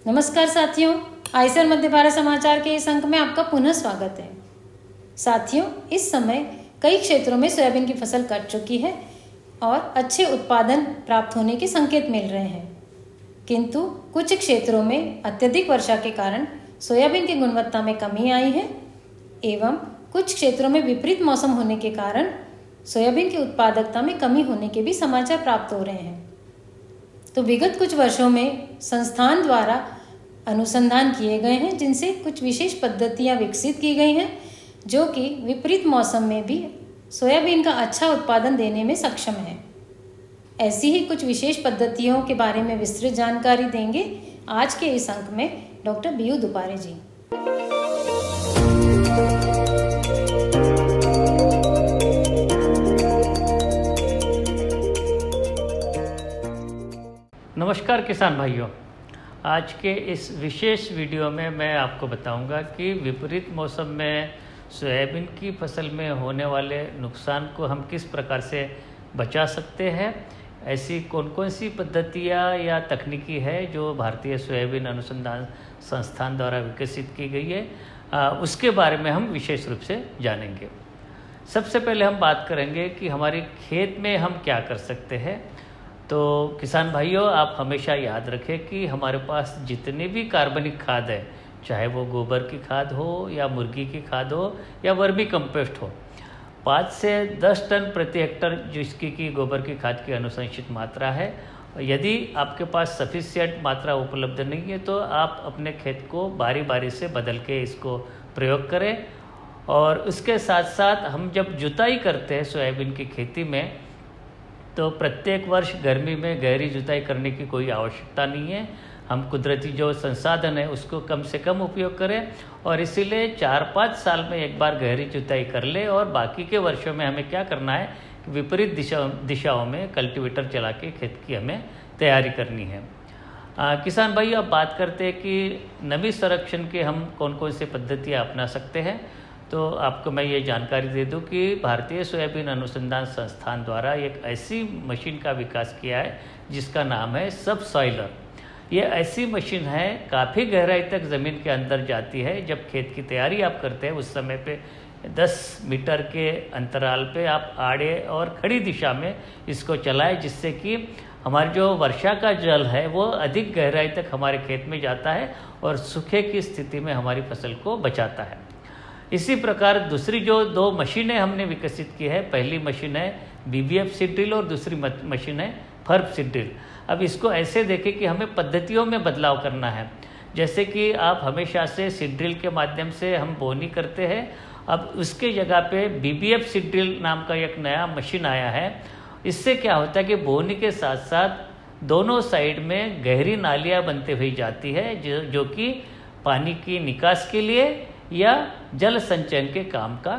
नमस्कार साथियों, आईसीआर मध्य भारत समाचार के इस अंक में आपका पुनः स्वागत है। साथियों, इस समय कई क्षेत्रों में सोयाबीन की फसल कट चुकी है और अच्छे उत्पादन प्राप्त होने के संकेत मिल रहे हैं, किंतु कुछ क्षेत्रों में अत्यधिक वर्षा के कारण सोयाबीन की गुणवत्ता में कमी आई है एवं कुछ क्षेत्रों में विपरीत मौसम होने के कारण सोयाबीन की उत्पादकता में कमी होने के भी समाचार प्राप्त हो रहे हैं। तो विगत कुछ वर्षों में संस्थान द्वारा अनुसंधान किए गए हैं, जिनसे कुछ विशेष पद्धतियां विकसित की गई हैं जो कि विपरीत मौसम में भी सोयाबीन का अच्छा उत्पादन देने में सक्षम है। ऐसी ही कुछ विशेष पद्धतियों के बारे में विस्तृत जानकारी देंगे आज के इस अंक में डॉक्टर बीयू दुपारे जी। नमस्कार किसान भाइयों, आज के इस विशेष वीडियो में मैं आपको बताऊंगा कि विपरीत मौसम में सोयाबीन की फसल में होने वाले नुकसान को हम किस प्रकार से बचा सकते हैं। ऐसी कौन कौन सी पद्धतियाँ या तकनीकी है जो भारतीय सोयाबीन अनुसंधान संस्थान द्वारा विकसित की गई है, उसके बारे में हम विशेष रूप से जानेंगे। सबसे पहले हम बात करेंगे कि हमारे खेत में हम क्या कर सकते हैं। तो किसान भाइयों, आप हमेशा याद रखें कि हमारे पास जितनी भी कार्बनिक खाद है, चाहे वो गोबर की खाद हो या मुर्गी की खाद हो या वर्मी कंपोस्ट हो, 5 से 10 टन प्रति हेक्टर जिसकी कि गोबर की खाद की अनुशंसित मात्रा है। यदि आपके पास सफिशिएंट मात्रा उपलब्ध नहीं है तो आप अपने खेत को बारी बारी से बदल के इसको प्रयोग करें। और उसके साथ साथ हम जब जुताई करते हैं सोयाबीन की खेती में, तो प्रत्येक वर्ष गर्मी में गहरी जुताई करने की कोई आवश्यकता नहीं है। हम कुदरती जो संसाधन है उसको कम से कम उपयोग करें और इसीलिए 4-5 साल में एक बार गहरी जुताई कर ले। और बाकी के वर्षों में हमें क्या करना है कि विपरीत दिशाओं में कल्टीवेटर चला के खेत की हमें तैयारी करनी है। किसान भाई, अब बात करते हैं कि नमी संरक्षण के हम कौन कौन से पद्धतियाँ अपना सकते हैं। तो आपको मैं ये जानकारी दे दूं कि भारतीय सोयाबीन अनुसंधान संस्थान द्वारा एक ऐसी मशीन का विकास किया है जिसका नाम है सबसॉइलर। ये ऐसी मशीन है, काफ़ी गहराई तक ज़मीन के अंदर जाती है। जब खेत की तैयारी आप करते हैं उस समय पे 10 मीटर के अंतराल पे आप आड़े और खड़ी दिशा में इसको चलाएं, जिससे कि हमारी जो वर्षा का जल है वो अधिक गहराई तक हमारे खेत में जाता है और सूखे की स्थिति में हमारी फसल को बचाता है। इसी प्रकार दूसरी जो 2 मशीनें हमने विकसित की है, पहली मशीन है BBF सीड ड्रिल और दूसरी मशीन है फर्प सीड ड्रिल। अब इसको ऐसे देखें कि हमें पद्धतियों में बदलाव करना है। जैसे कि आप हमेशा से सीड ड्रिल के माध्यम से हम बोनी करते हैं, अब उसके जगह पे BBF सीड ड्रिल नाम का एक नया मशीन आया है। इससे क्या होता है कि बोनी के साथ साथ दोनों साइड में गहरी नालियाँ बनते हुई जाती है, जो कि पानी की निकास के लिए या जल संचयन के काम का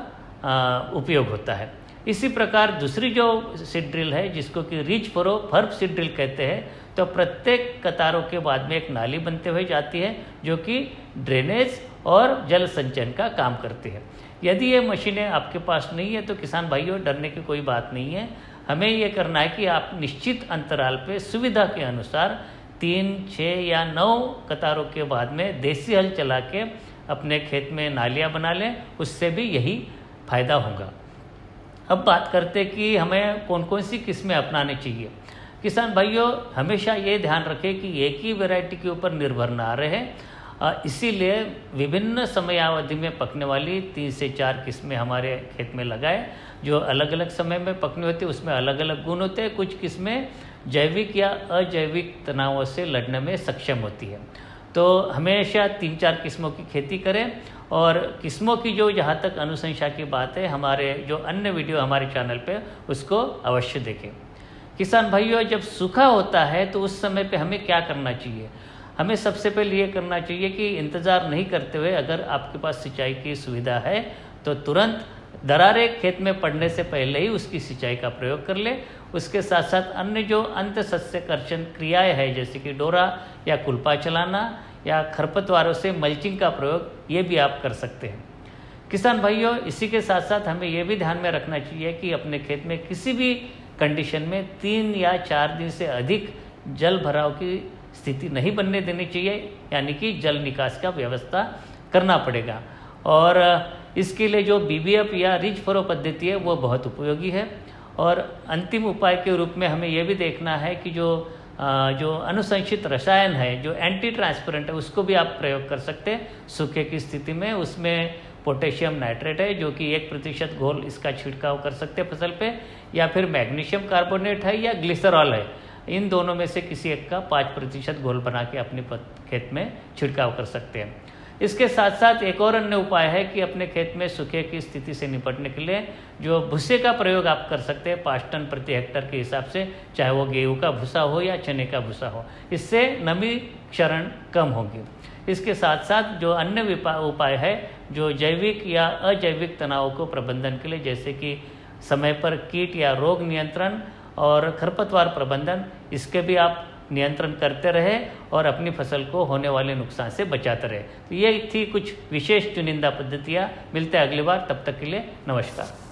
उपयोग होता है। इसी प्रकार दूसरी जो सीड ड्रिल है जिसको कि रिच फरो फर्प सीड ड्रिल कहते हैं, तो प्रत्येक कतारों के बाद में एक नाली बनते हुए जाती है जो कि ड्रेनेज और जल संचयन का काम करती है। यदि ये मशीनें आपके पास नहीं है तो किसान भाइयों, डरने की कोई बात नहीं है। हमें ये करना है कि आप निश्चित अंतराल पे सुविधा के अनुसार 3, 6 या 9 कतारों के बाद में देसी हल चला के अपने खेत में नालियाँ बना लें, उससे भी यही फायदा होगा। अब बात करते कि हमें कौन कौन सी किस्में अपनानी चाहिए। किसान भाइयों, हमेशा ये ध्यान रखें कि एक ही वैरायटी के ऊपर निर्भर ना रहे। इसीलिए विभिन्न समयावधि में पकने वाली 3 से 4 किस्में हमारे खेत में लगाएं, जो अलग अलग समय में पकनी होती है। उसमें अलग अलग गुण होते हैं। कुछ किस्में जैविक या अजैविक तनावों से लड़ने में सक्षम होती है। तो हमेशा 3-4 किस्मों की खेती करें। और किस्मों की जो जहाँ तक अनुशंसा की बात है, हमारे जो अन्य वीडियो हमारे चैनल पे उसको अवश्य देखें। किसान भाइयों, जब सूखा होता है तो उस समय पे हमें क्या करना चाहिए। हमें सबसे पहले ये करना चाहिए कि इंतज़ार नहीं करते हुए, अगर आपके पास सिंचाई की सुविधा है तो तुरंत दरारें खेत में पड़ने से पहले ही उसकी सिंचाई का प्रयोग कर ले। उसके साथ साथ अन्य जो अंत सस्य कर्षण क्रियाएँ हैं, जैसे कि डोरा या कुल्पा चलाना या खरपतवारों से मल्चिंग का प्रयोग, ये भी आप कर सकते हैं। किसान भाइयों, इसी के साथ साथ हमें ये भी ध्यान में रखना चाहिए कि अपने खेत में किसी भी कंडीशन में 3 या 4 दिन से अधिक जल भराव की स्थिति नहीं बनने देनी चाहिए, यानी कि जल निकास का व्यवस्था करना पड़ेगा। और इसके लिए जो BBF या रिच फरो पद्धति है वो बहुत उपयोगी है। और अंतिम उपाय के रूप में हमें ये भी देखना है कि जो अनुशंसित रसायन है, जो एंटी ट्रांसपेरेंट है, उसको भी आप प्रयोग कर सकते हैं सूखे की स्थिति में। उसमें पोटेशियम नाइट्रेट है जो कि 1% घोल इसका छिड़काव कर सकते हैं फसल पे, या फिर मैग्नीशियम कार्बोनेट है या ग्लिसरॉल है। इन दोनों में से किसी एक का 5% घोल बना के अपने खेत में छिड़काव कर सकते हैं। इसके साथ साथ एक और अन्य उपाय है कि अपने खेत में सूखे की स्थिति से निपटने के लिए जो भूसे का प्रयोग आप कर सकते हैं 5 टन प्रति हेक्टेयर के हिसाब से, चाहे वो गेहूं का भूसा हो या चने का भूसा हो। इससे नमी क्षरण कम होगी। इसके साथ साथ जो अन्य उपाय है जो जैविक या अजैविक तनाव को प्रबंधन के लिए, जैसे कि समय पर कीट या रोग नियंत्रण और खरपतवार प्रबंधन, इसके भी आप नियंत्रण करते रहे और अपनी फसल को होने वाले नुकसान से बचाते रहे। तो ये थी कुछ विशेष चुनिंदा पद्धतियाँ। मिलते हैं अगली बार, तब तक के लिए नमस्कार।